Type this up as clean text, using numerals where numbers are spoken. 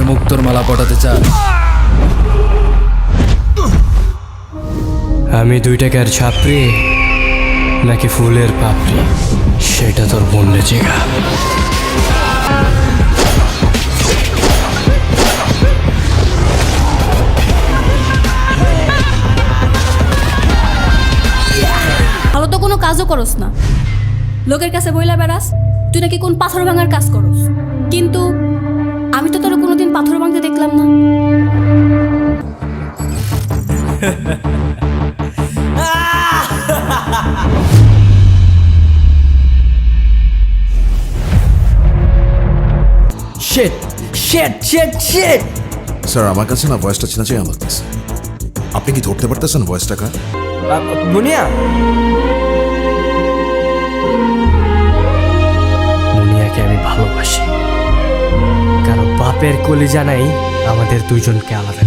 মুক্তোর মালা পটাতে চাস? আমি 2 টাকার ছাপড়ি নাকি ফুলের পাপড়ি সেটা তোর বন্যে চেগা। ভালো তো কোনো কাজও করস না, লোকের কাছে বইলা বেড়াস তুই নাকি কোন পাথর ভাঙার কাজ করস, কিন্তু আমি তো তোর কোনোদিন পাথর ভাঙতে দেখলাম না। Shit shit shit shit. Sir আমার কাছে না ভয়েসটা চেনা চাই আমার কাছে। আপনি কি ধরতে পারতেছেন ভয়েসটা কার? মুনিয়া, মুনিয়াকে আমি ভালোবাসি, কারণ বাপের কলিজা নাই আমাদের দুজনকে আলাদা